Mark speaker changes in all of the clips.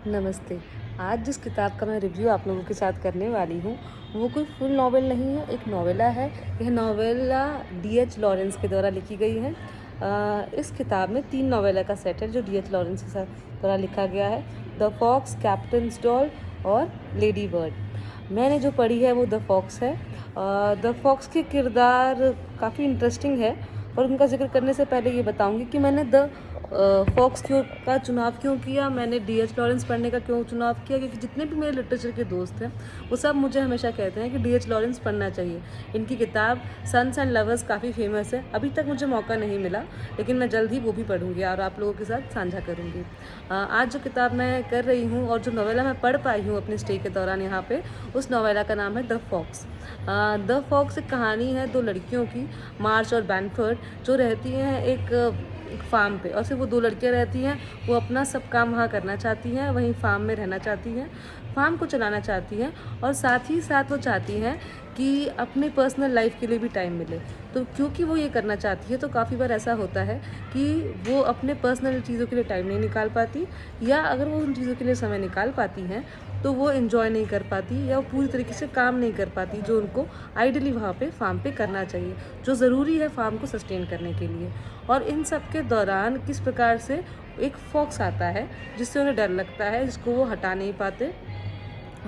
Speaker 1: नमस्ते। आज जिस किताब का मैं रिव्यू आप लोगों के साथ करने वाली हूँ, वो कोई फुल नॉवेल नहीं है, एक नॉवेला है। यह नॉवेला डी.एच. लॉरेंस के द्वारा लिखी गई है। इस किताब में 3 नॉवेला का सेट है जो डी.एच. लॉरेंस के साथ द्वारा लिखा गया है। द फॉक्स, कैप्टन्स डॉल और लेडी बर्ड। मैंने जो पढ़ी है वो द फॉक्स है। द फॉक्स के किरदार काफ़ी इंटरेस्टिंग है और उनका ज़िक्र करने से पहले ये बताऊँगी कि मैंने द फॉक्स का चुनाव क्यों किया, मैंने डी.एच. लॉरेंस पढ़ने का क्यों चुनाव किया, क्योंकि जितने भी मेरे लिटरेचर के दोस्त हैं वो सब मुझे हमेशा कहते हैं कि डी.एच. लॉरेंस पढ़ना चाहिए। इनकी किताब सन्स एंड लवर्स काफ़ी फेमस है। अभी तक मुझे मौका नहीं मिला, लेकिन मैं जल्द ही वो भी पढ़ूंगी और आप लोगों के साथ साझा करूंगी। आज जो किताब मैं कर रही हूँ और जो नॉवेला मैं पढ़ पाई हूँ अपने स्टे के दौरान यहाँ पे, उस नॉवेला का नाम है द फॉक्स। द फॉक्स एक कहानी है 2 लड़कियों की, मार्च और बैनफर्ड, जो रहती हैं एक फार्म पे, और सिर्फ वो 2 लड़कियां रहती हैं। वो अपना सब काम वहाँ करना चाहती हैं, वहीं फार्म में रहना चाहती हैं, फार्म को चलाना चाहती हैं, और साथ ही साथ वो चाहती हैं कि अपने पर्सनल लाइफ के लिए भी टाइम मिले। तो क्योंकि वो ये करना चाहती है तो काफ़ी बार ऐसा होता है कि वो अपने पर्सनल चीज़ों के लिए टाइम नहीं निकाल पाती, या अगर वो उन चीज़ों के लिए समय निकाल पाती हैं तो वो इन्जॉय नहीं कर पाती या वो पूरी तरीके से काम नहीं कर पाती जो उनको आइडियली वहाँ पे फार्म पे करना चाहिए, जो ज़रूरी है फार्म को सस्टेन करने के लिए। और इन सब के दौरान किस प्रकार से एक फॉक्स आता है जिससे उन्हें डर लगता है, जिसको वो हटा नहीं पाते,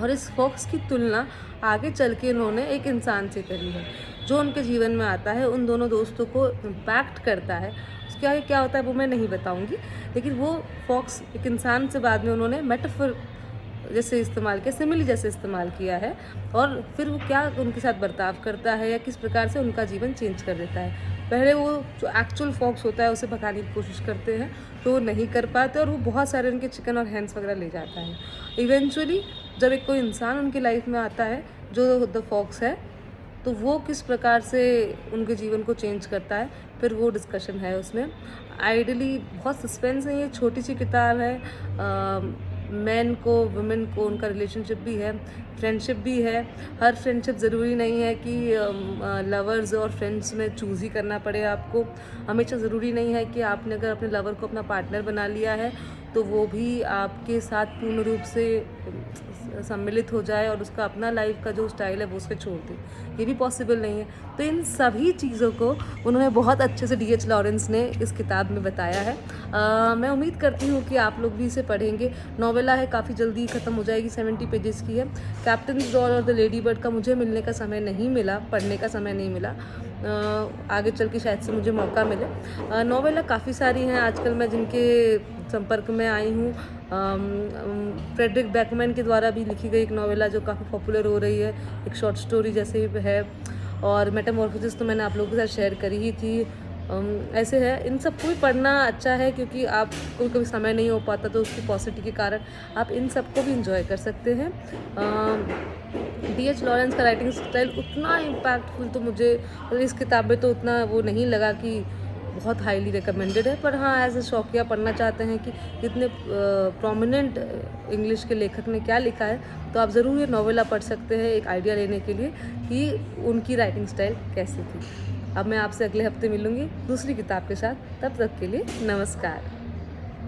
Speaker 1: और इस फॉक्स की तुलना आगे चल के इन्होंने एक इंसान से करी है जो उनके जीवन में आता है, उन दोनों दोस्तों को इम्पैक्ट करता है। उसके आगे क्या होता है वो मैं नहीं बताऊंगी, लेकिन वो फॉक्स एक इंसान से बाद में उन्होंने मेटाफर जैसे इस्तेमाल किया, सिमिली जैसे इस्तेमाल किया है, और फिर वो क्या उनके साथ बर्ताव करता है या किस प्रकार से उनका जीवन चेंज कर देता है। पहले वो जो एक्चुअल फॉक्स होता है उसे भगाने की कोशिश करते हैं तो वो नहीं कर पाते, और वो बहुत सारे उनके चिकन और हैंड्स वगैरह ले जाता है। इवेंचुअली जब एक कोई इंसान उनकी लाइफ में आता है जो द फॉक्स है, तो वो किस प्रकार से उनके जीवन को चेंज करता है, फिर वो डिस्कशन है उसमें। आइडियली बहुत सस्पेंस है, ये छोटी सी किताब है। मैन को, वुमेन को, उनका रिलेशनशिप भी है, फ्रेंडशिप भी है। हर फ्रेंडशिप ज़रूरी नहीं है कि लवर्स और फ्रेंड्स में चूज़ ही करना पड़े आपको। हमेशा ज़रूरी नहीं है कि आपने अगर अपने लवर को अपना पार्टनर बना लिया है तो वो भी आपके साथ पूर्ण रूप से सम्मिलित हो जाए और उसका अपना लाइफ का जो स्टाइल है वो उसके छोड़ दे, ये भी पॉसिबल नहीं है। तो इन सभी चीज़ों को उन्होंने बहुत अच्छे से डी.एच. लॉरेंस ने इस किताब में बताया है। मैं उम्मीद करती हूँ कि आप लोग भी इसे पढ़ेंगे। नॉवेला है, काफ़ी जल्दी ख़त्म हो जाएगी, 70 पेजेस की है। कैप्टन्स डॉल और द लेडी बर्ड का मुझे मिलने का समय नहीं मिला, पढ़ने का समय नहीं मिला। आगे चल के शायद से मुझे मौका मिले। नॉवेला काफ़ी सारी हैं आजकल मैं जिनके संपर्क में आई हूँ। फ्रेडरिक बैकमैन के द्वारा भी लिखी गई एक नॉवेला जो काफ़ी पॉपुलर हो रही है, एक शॉर्ट स्टोरी जैसे है, और मेटामॉर्फोसिस तो मैंने आप लोगों के साथ शेयर करी ही थी। ऐसे है, इन सबको भी पढ़ना अच्छा है क्योंकि आपको कभी समय नहीं हो पाता तो उसकी पॉसिटी के कारण आप इन सबको भी इंजॉय कर सकते हैं। डी.एच. लॉरेंस का राइटिंग स्टाइल उतना इम्पैक्टफुल तो मुझे इस किताब में तो उतना वो नहीं लगा कि बहुत हाईली रिकमेंडेड है, पर हाँ एज ए शौकिया पढ़ना चाहते हैं कि इतने प्रोमिनेंट इंग्लिश के लेखक ने क्या लिखा है, तो आप ज़रूर ये नॉवेला पढ़ सकते हैं एक आइडिया लेने के लिए कि उनकी राइटिंग स्टाइल कैसी थी। अब मैं आपसे अगले हफ्ते मिलूँगी दूसरी किताब के साथ, तब तक के लिए नमस्कार।